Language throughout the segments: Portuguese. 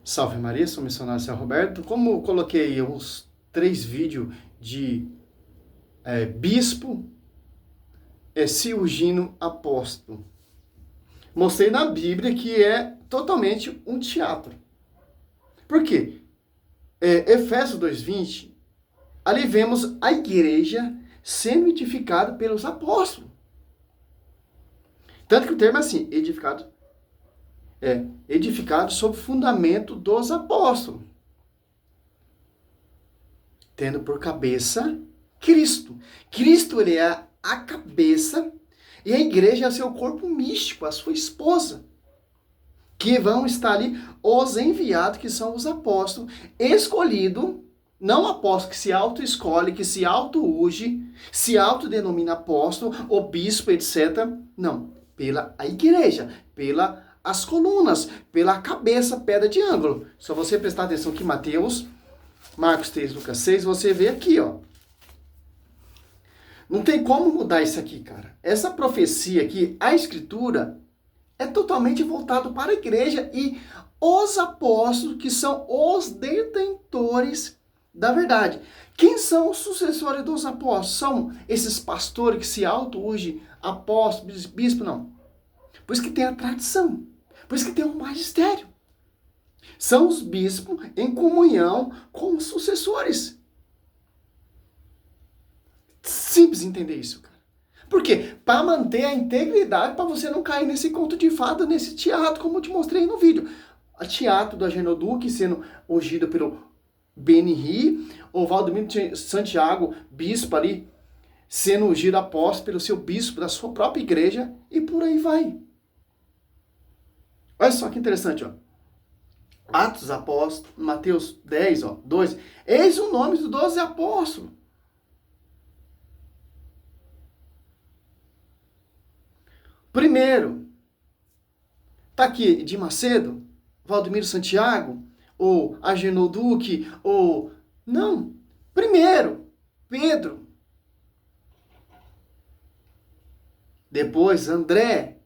Salve Maria, sou o missionário São Roberto. Como eu coloquei uns 3 vídeos de bispo, cirurgião apóstolo, mostrei na Bíblia que é totalmente um teatro. Por quê? Efésios 2:20, ali vemos a igreja sendo edificada pelos apóstolos. Tanto que o termo é assim, edificado sob o fundamento dos apóstolos, tendo por cabeça Cristo. Cristo, ele é a cabeça e a igreja é seu corpo místico, a sua esposa, que vão estar ali os enviados, que são os apóstolos, escolhidos, não apóstolo que se auto-escolhe, que se auto-unge, se autodenomina apóstolo, ou bispo, etc. Não, pela a igreja, pela as colunas, pela cabeça, pedra de ângulo. Só você prestar atenção que Mateus, Marcos 3, Lucas 6, você vê aqui, ó. Não tem como mudar isso aqui, cara. Essa profecia aqui, a escritura, é totalmente voltado para a igreja e os apóstolos, que são os detentores da verdade. Quem são os sucessores dos apóstolos? São esses pastores que se auto-ungem apóstolos, bispo? Não. Por isso que tem a tradição. Por isso que tem o magistério. São os bispos em comunhão com os sucessores. Simples entender isso, cara. Por quê? Para manter a integridade, para você não cair nesse conto de fada, nesse teatro, como eu te mostrei no vídeo. O teatro do Agenor Duque sendo ungido pelo Benri, o Valdomiro Santiago, bispo ali, sendo ungido apóstolo pelo seu bispo da sua própria igreja, e por aí vai. Olha só que interessante, ó. Atos dos Apóstolos, Mateus 10, 2. Eis o nome dos 12 apóstolos. Primeiro, tá aqui de Macedo, Valdomiro Santiago, ou Agenor Duque, ou... Não. Primeiro, Pedro. Depois, André,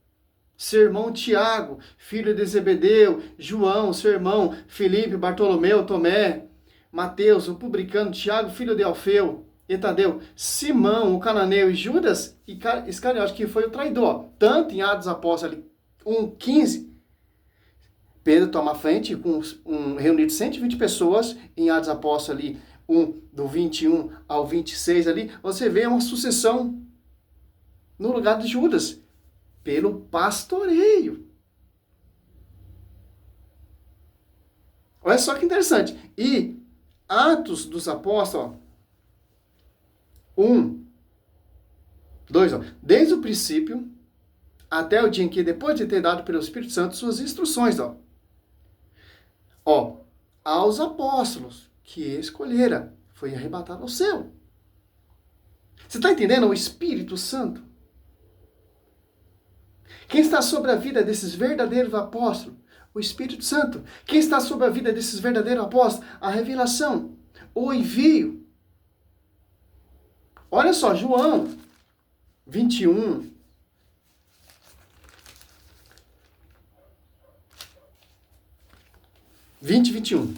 seu irmão Tiago, filho de Zebedeu, João, seu irmão Felipe, Bartolomeu, Tomé, Mateus, o publicano, Tiago, filho de Alfeu, e Tadeu, Simão, o cananeu, e Judas Iscariote, que foi o traidor. Tanto em Atos dos Apóstolos 1:15, Pedro toma a frente com reunido 120 pessoas, em Atos dos Apóstolos ali, do 21 ao 26 ali, você vê uma sucessão no lugar de Judas, pelo pastoreio. Olha só que interessante. E Atos dos Apóstolos, 2, desde o princípio até o dia em que, depois de ter dado pelo Espírito Santo suas instruções, aos apóstolos que escolhera, foi arrebatado ao céu. Você está entendendo? O Espírito Santo. Quem está sobre a vida desses verdadeiros apóstolos? O Espírito Santo. Quem está sobre a vida desses verdadeiros apóstolos? A revelação, o envio. Olha só, João 21. (20, 21).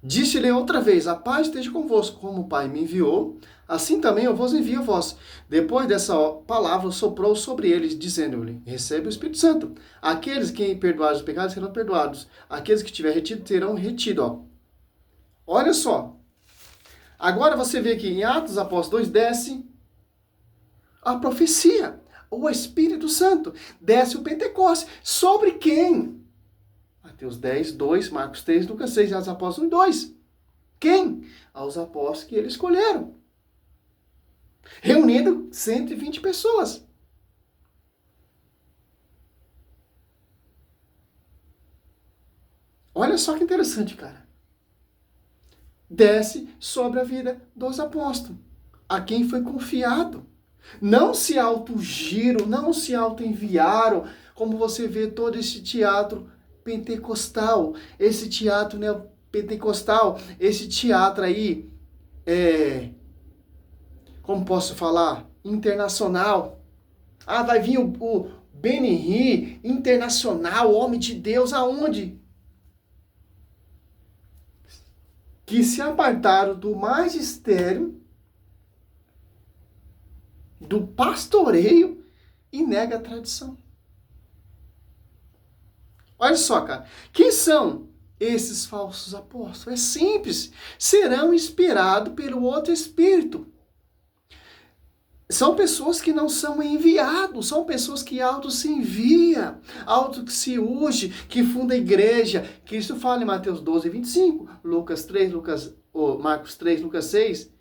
Disse-lhe outra vez: a paz esteja convosco, como o Pai me enviou, assim também eu vos envio a vós. Depois dessa palavra, soprou sobre eles, dizendo-lhe: recebe o Espírito Santo. Aqueles que perdoarem os pecados serão perdoados. Aqueles que tiver retido, serão retidos. Olha só. Agora você vê que em Atos dos Apóstolos 2 desce a profecia. O Espírito Santo. Desce o Pentecostes. Sobre quem? Mateus 10, 2, Marcos 3, Lucas 6, Atos dos Apóstolos 2. Quem? Aos apóstolos que eles escolheram. Reunindo 120 pessoas. Olha só que interessante, cara. Desce sobre a vida dos apóstolos, a quem foi confiado. Não se auto-giram, não se auto-enviaram, como você vê todo esse teatro pentecostal, esse teatro neopentecostal, esse teatro aí, como posso falar, internacional. Vai vir o Benihim, internacional, homem de Deus, aonde? Que se apartaram do magistério, do pastoreio e nega a tradição. Olha só, cara. Quem são esses falsos apóstolos? É simples. Serão inspirados pelo outro espírito. São pessoas que não são enviados, são pessoas que auto se envia, auto que se unge, que funda a igreja. Cristo fala em Mateus 12, 25, Lucas 3, Marcos 3, Lucas 6,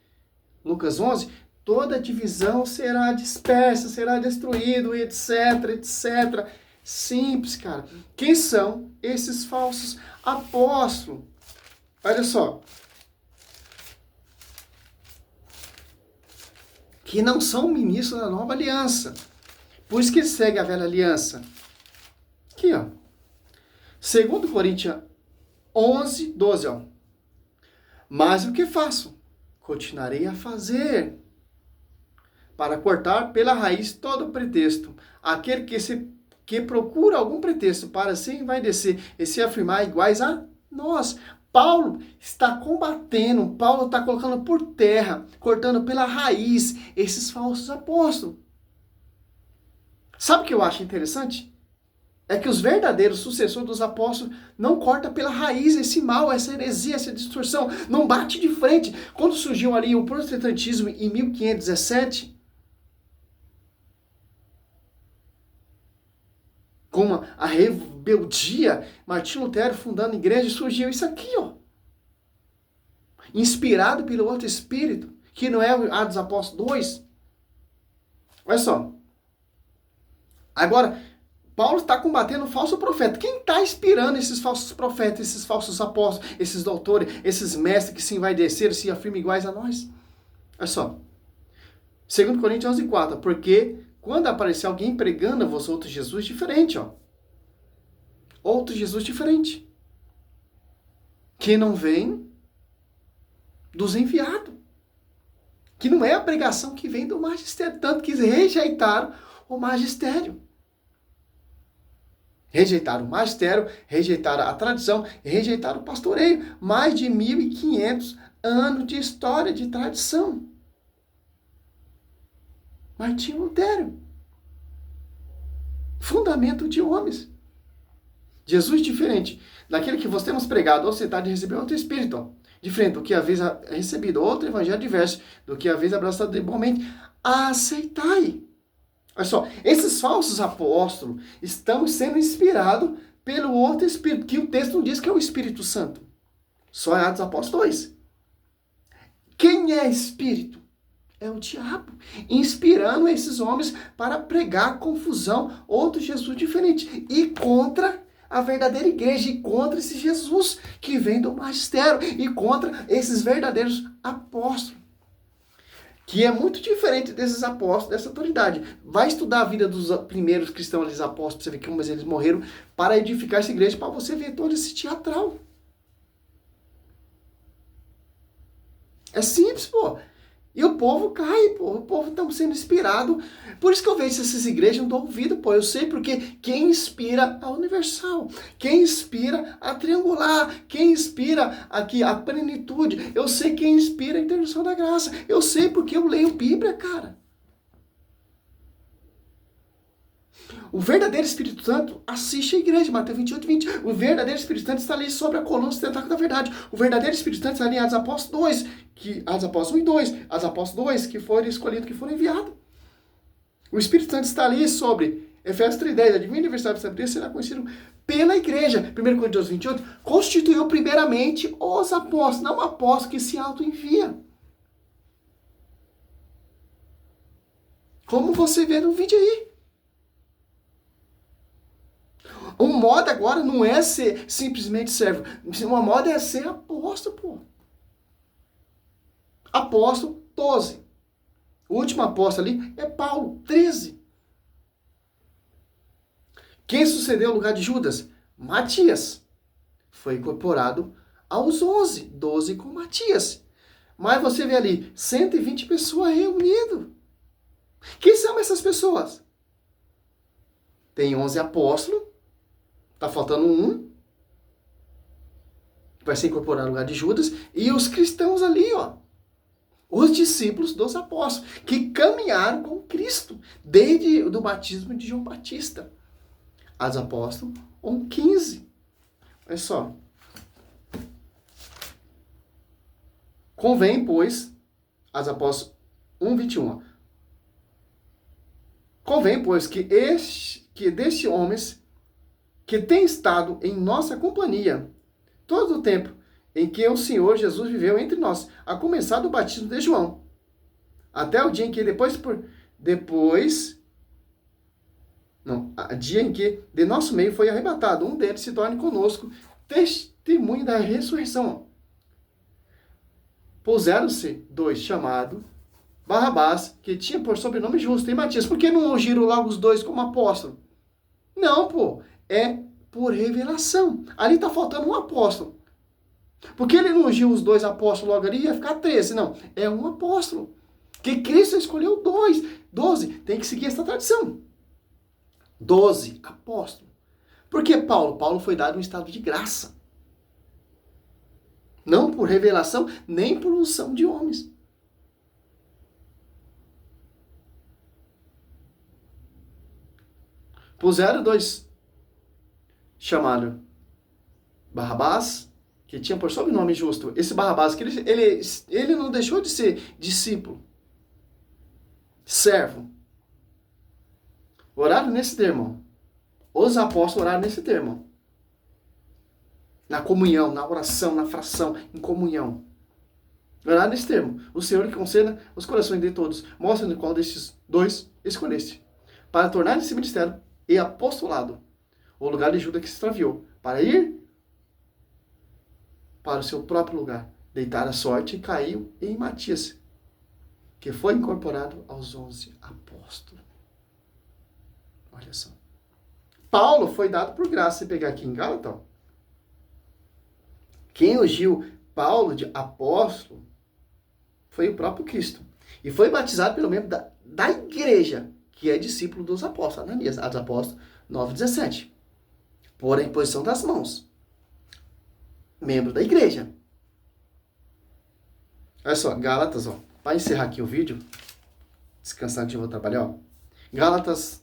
Lucas 11, toda divisão será dispersa, será destruído, etc, etc. Simples, cara. Quem são esses falsos apóstolos? Olha só. Que não são ministros da nova aliança. Por isso que segue a velha aliança. Aqui, ó. 2 Coríntios 11, 12, ó. Mas o que faço? Continuarei a fazer, para cortar pela raiz todo pretexto. Aquele que procura algum pretexto para se envaidecer e se afirmar iguais a nós. Paulo está combatendo, Paulo está colocando por terra, cortando pela raiz esses falsos apóstolos. Sabe o que eu acho interessante? É que os verdadeiros sucessores dos apóstolos não cortam pela raiz esse mal, essa heresia, essa distorção, não bate de frente. Quando surgiu ali o protestantismo em 1517, com a rebeldia, Martinho Lutero fundando a igreja, surgiu isso aqui, ó. Inspirado pelo outro espírito, que não é a dos Apóstolos 2. Olha só. Agora, Paulo está combatendo o falso profeta. Quem está inspirando esses falsos profetas, esses falsos apóstolos, esses doutores, esses mestres que se envaideceram, se afirmam iguais a nós? Olha só. 2 Coríntios 11, 4. Porque quando aparecer alguém pregando a vós outro Jesus diferente, ó. Outro Jesus diferente. Que não vem dos enviados. Que não é a pregação que vem do magistério. Tanto que rejeitaram o magistério. Rejeitaram o magistério, rejeitaram a tradição, rejeitaram o pastoreio. Mais de 1.500 anos de história, de tradição. Martinho Lutero. Fundamento de homens. Jesus diferente daquele que vós temos pregado, ou você está de receber outro espírito, ó. Diferente do que havia recebido outro evangelho diverso, do que havia abraçado igualmente, aceitai. Olha só, esses falsos apóstolos estão sendo inspirados pelo outro espírito, que o texto não diz que é o Espírito Santo. Só é Atos Apóstolos 2. Quem é espírito? É o diabo, inspirando esses homens para pregar confusão, outro Jesus diferente, e contra a verdadeira igreja, e contra esse Jesus que vem do magistério, e contra esses verdadeiros apóstolos, que é muito diferente desses apóstolos, dessa autoridade. Vai estudar a vida dos primeiros cristãos, esses apóstolos, para você ver como eles morreram para edificar essa igreja, para você ver todo esse teatral. É simples, pô. E o povo cai, pô. O povo está sendo inspirado. Por isso que eu vejo essas igrejas, não dou ouvido, pô. Eu sei porque quem inspira a Universal, quem inspira a Triangular, quem inspira aqui a Plenitude, eu sei quem inspira a Internação da Graça. Eu sei porque eu leio Bíblia, cara. O verdadeiro Espírito Santo assiste a igreja, Mateus 28, 20. O verdadeiro Espírito Santo está ali sobre a coluna sustentáculo da verdade. O verdadeiro Espírito Santo está ali em Atos Apóstolos 2, Atos Apóstolos 1 e 2. Atos Apóstolos 2, que foram escolhidos, que foram enviados. O Espírito Santo está ali sobre Efésios 3:10. A divina universidade de sabedoria será conhecido pela igreja. 1 Coríntios 28, constituiu primeiramente os apóstolos, não o apóstolo que se auto-envia. Como você vê no vídeo aí. Um modo agora não é ser simplesmente servo. Uma moda é ser apóstolo, pô. Apóstolo 12. O último apóstolo ali é Paulo, 13. Quem sucedeu o lugar de Judas? Matias. Foi incorporado aos 11, 12 com Matias. Mas você vê ali, 120 pessoas reunidas. Quem são essas pessoas? Tem 11 apóstolos, tá faltando um, vai ser incorporado no lugar de Judas, e os cristãos ali, ó, os discípulos dos apóstolos, que caminharam com Cristo, desde o batismo de João Batista. Atos Apóstolos 1:15. Olha só. Convém, pois, Atos Apóstolos 1:21. Convém, pois, que destes homens que têm estado em nossa companhia todo o tempo em que o Senhor Jesus viveu entre nós, a começar do batismo de João, até o dia em que dia em que de nosso meio foi arrebatado, um deles se torne conosco testemunho da ressurreição. Puseram-se 2 chamados Barrabás, que tinha por sobrenome Justo, e Matias. Por que não ungiram logo os 2 como apóstolo? Não, pô. É por revelação. Ali está faltando um apóstolo. Porque ele não ungiu os 2 apóstolos logo ali, ia ficar 13. Não, é um apóstolo. Que Cristo escolheu 12. Tem que seguir essa tradição. 12 apóstolos. Por que Paulo? Paulo foi dado um estado de graça. Não por revelação, nem por unção de homens. Puseram 2 chamados Barrabás, que tinha por sobrenome Justo. Esse Barrabás, que ele não deixou de ser discípulo, servo. Oraram nesse termo. Os apóstolos oraram nesse termo. Na comunhão, na oração, na fração, em comunhão. Oraram nesse termo. O Senhor que conceda os corações de todos. Mostra-nos qual destes 2 escolheste, para tornar esse ministério e apostolado o lugar de Judas que se extraviou, para ir para o seu próprio lugar, deitar a sorte e caiu em Matias, que foi incorporado aos 11 apóstolos. Olha só. Paulo foi dado por graça. Se pegar aqui em Gálatas, quem ungiu Paulo de apóstolo foi o próprio Cristo. E foi batizado pelo membro da igreja, que é discípulo dos apóstolos. Ananias, Atos Apóstolos 9:17. Por a imposição das mãos. Membro da igreja. Olha só, Gálatas, ó. Para encerrar aqui o vídeo, descansar que eu vou trabalhar, ó. Gálatas.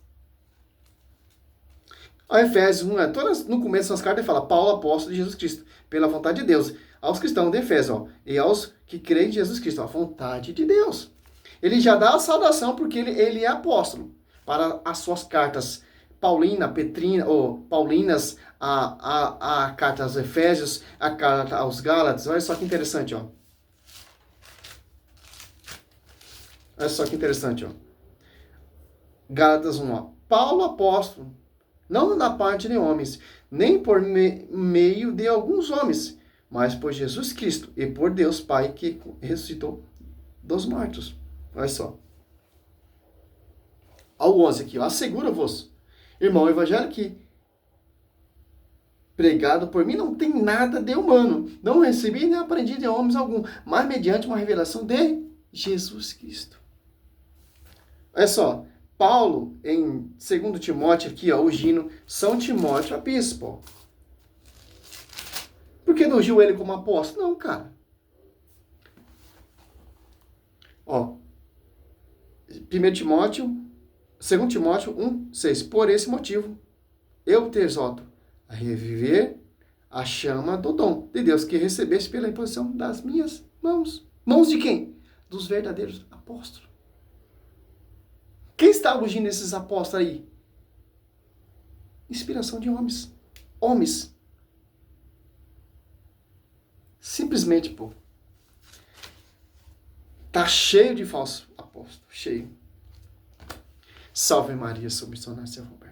A Efésios 1, no começo das cartas ele fala, Paulo, apóstolo de Jesus Cristo, pela vontade de Deus, aos cristãos de Efésios, ó, e aos que creem em Jesus Cristo, a vontade de Deus. Ele já dá a saudação porque ele é apóstolo, para as suas cartas Paulina, Petrina, ou Paulinas, a carta aos Efésios, a carta aos Gálatas. Olha só que interessante, ó. Olha só que interessante, ó. Gálatas 1, ó. Paulo, apóstolo, não da parte de homens, nem por meio de alguns homens, mas por Jesus Cristo e por Deus Pai que ressuscitou dos mortos. Olha só. Ao 11 aqui, ó. Asseguro-vos, irmão, o evangelho que pregado por mim não tem nada de humano. Não recebi nem aprendi de homens algum, mas mediante uma revelação de Jesus Cristo. Olha só. Paulo, em 2 Timóteo, aqui, ó, ungindo São Timóteo, a bispo. Por que não ungiu ele como apóstolo? Não, cara. Ó, 2 Timóteo 1:6. Por esse motivo, eu te exorto a reviver a chama do dom de Deus que recebeste pela imposição das minhas mãos. Mãos de quem? Dos verdadeiros apóstolos. Quem está ungindo esses apóstolos aí? Inspiração de homens. Homens. Simplesmente, pô. Tá cheio de falso apóstolo. Cheio. Salve Maria, sou missionário Seu Roberto.